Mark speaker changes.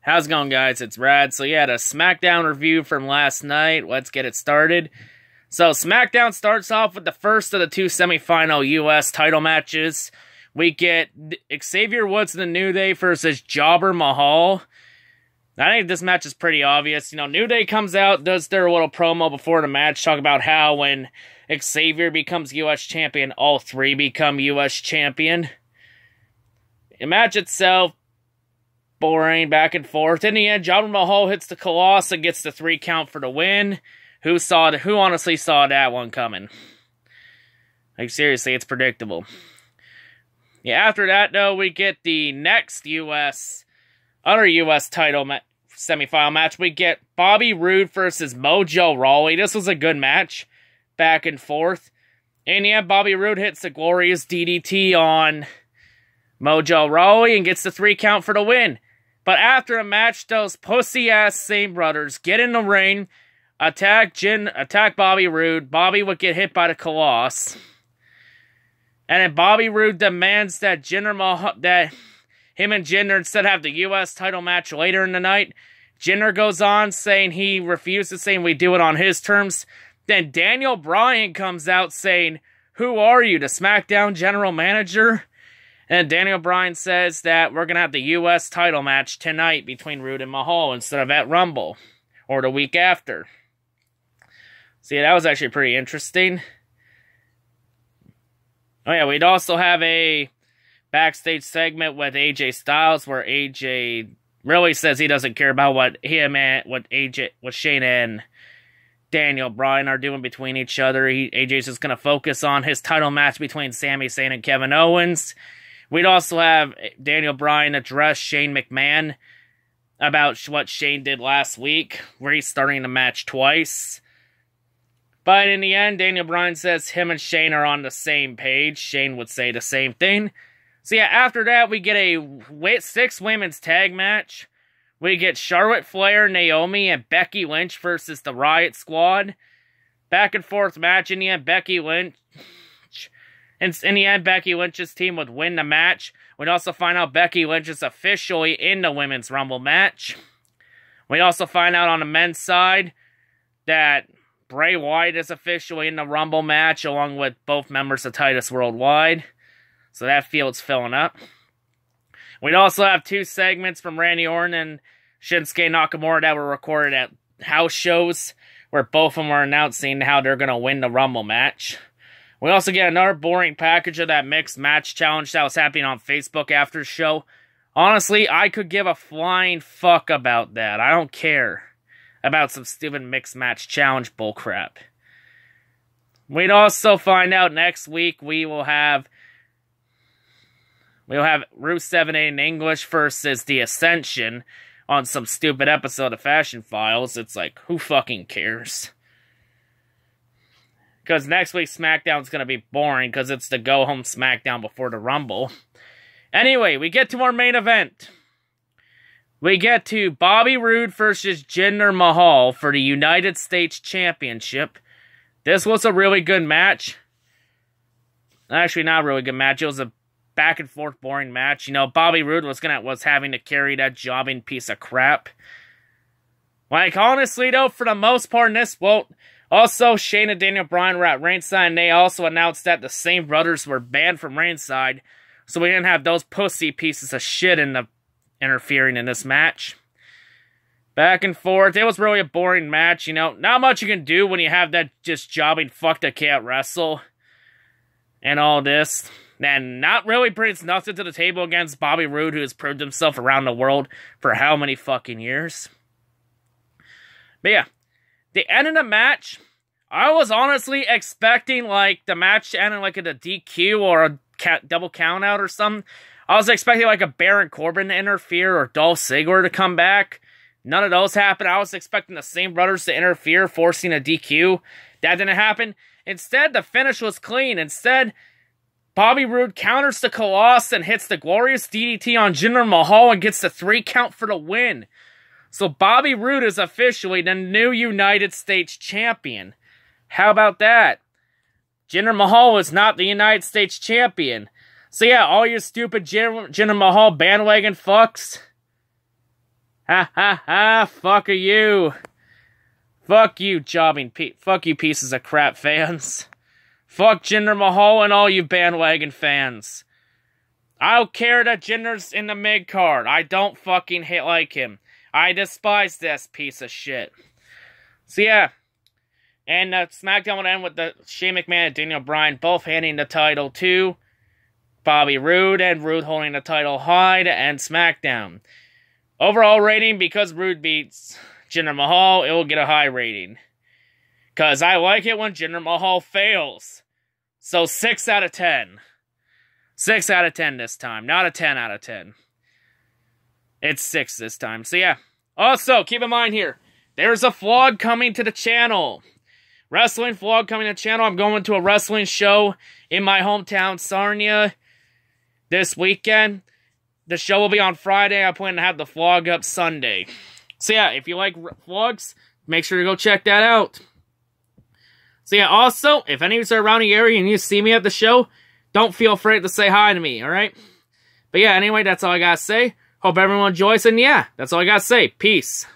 Speaker 1: How's it going, guys? It's Rad. So yeah, the Smackdown review from last night. Let's get it started. So Smackdown starts off with the first of the two semifinal U.S. title matches. We get Xavier Woods and the New Day versus Jobber Mahal. I think this match is pretty obvious. You know, New Day comes out, does their little promo before the match, talk about how when Xavier becomes U.S. champion, all three become U.S. champion. The match itself, boring, back and forth. In the end, Jobber Mahal hits the Colossus and gets the 3 count for the win. Who honestly saw that one coming? Like, seriously, it's predictable. Yeah, after that, though, we get the next other U.S. title semifinal match. We get Bobby Roode versus Mojo Rawley. This was a good match, back and forth. In the end, Bobby Roode hits the glorious DDT on Mojo Rawley and gets the 3 count for the win. But after the match, those pussy-ass Same Brothers get in the ring, attack Bobby Roode. Bobby would get hit by the Colossus. And then Bobby Roode demands that him and Jinder instead have the U.S. title match later in the night. Jinder goes on saying he refuses, saying we do it on his terms. Then Daniel Bryan comes out saying, "Who are you, the SmackDown general manager?" And Daniel Bryan says that we're going to have the U.S. title match tonight between Roode and Mahal instead of at Rumble, or the week after. See, that was actually pretty interesting. Oh yeah, we'd also have a backstage segment with AJ Styles where AJ really says he doesn't care about what Shane and Daniel Bryan are doing between each other. AJ's just going to focus on his title match between Sami Zayn and Kevin Owens. We'd also have Daniel Bryan address Shane McMahon about what Shane did last week, where he's starting the match twice. But in the end, Daniel Bryan says him and Shane are on the same page. Shane would say the same thing. So yeah, after that, we get a 6 women's tag match. We get Charlotte Flair, Naomi, and Becky Lynch versus the Riot Squad. Back and forth match. In the end, Becky Lynch's team would win the match. We'd also find out Becky Lynch is officially in the Women's Rumble match. We also find out on the men's side that Bray Wyatt is officially in the Rumble match, along with both members of Titus Worldwide. So that field's filling up. We'd also have 2 segments from Randy Orton and Shinsuke Nakamura that were recorded at house shows, where both of them were announcing how they're going to win the Rumble match. We also get another boring package of that mixed match challenge that was happening on Facebook after the show. Honestly, I could give a flying fuck about that. I don't care about some stupid mixed match challenge bullcrap. We'd also find out next week we'll have Rusev in English versus The Ascension on some stupid episode of Fashion Files. It's like, who fucking cares? Because next week's SmackDown's going to be boring because it's the go-home SmackDown before the Rumble. Anyway, we get to our main event. We get to Bobby Roode versus Jinder Mahal for the United States Championship. This was a really good match. Actually, not a really good match. It was a back-and-forth boring match. You know, Bobby Roode was having to carry that jobbing piece of crap. Like, honestly, though, for the most part in this, also, Shane and Daniel Bryan were at ringside, and they also announced that the Same Brothers were banned from ringside, so we didn't have those pussy pieces of shit interfering in this match. Back and forth, it was really a boring match, you know. Not much you can do when you have that just jobbing fuck that can't wrestle and all this. And not really brings nothing to the table against Bobby Roode, who has proved himself around the world for how many fucking years. But yeah. The end of the match, I was honestly expecting, like, the match to end in, like, a DQ or a double countout or something. I was expecting, like, a Baron Corbin to interfere or Dolph Ziggler to come back. None of those happened. I was expecting the Same Brothers to interfere, forcing a DQ. That didn't happen. Instead, the finish was clean. Instead, Bobby Roode counters the Colossus and hits the glorious DDT on Jinder Mahal and gets the 3 count for the win. So Bobby Roode is officially the new United States Champion. How about that? Jinder Mahal is not the United States Champion. So yeah, all you stupid Jinder Mahal bandwagon fucks, Ha ha ha, fuck you. Fuck you, fuck you pieces of crap fans. Fuck Jinder Mahal and all you bandwagon fans. I don't care that Jinder's in the mid-card. I don't fucking like him. I despise this piece of shit. So yeah. And SmackDown will end with the Shane McMahon and Daniel Bryan both handing the title to Bobby Roode, and Roode holding the title high to end SmackDown. Overall rating, because Roode beats Jinder Mahal, it will get a high rating. Because I like it when Jinder Mahal fails. So 6 out of 10. 6 out of 10 this time, not a 10 out of 10. It's 6 this time, so yeah. Also, keep in mind here, there's a vlog coming to the channel. Wrestling vlog coming to the channel. I'm going to a wrestling show in my hometown, Sarnia, this weekend. The show will be on Friday. I plan to have the vlog up Sunday. So yeah, if you like vlogs, make sure to go check that out. So yeah, also, if any of you are around the area and you see me at the show, don't feel afraid to say hi to me, alright? But yeah, anyway, that's all I gotta say. Hope everyone enjoys, and yeah, that's all I gotta say. Peace.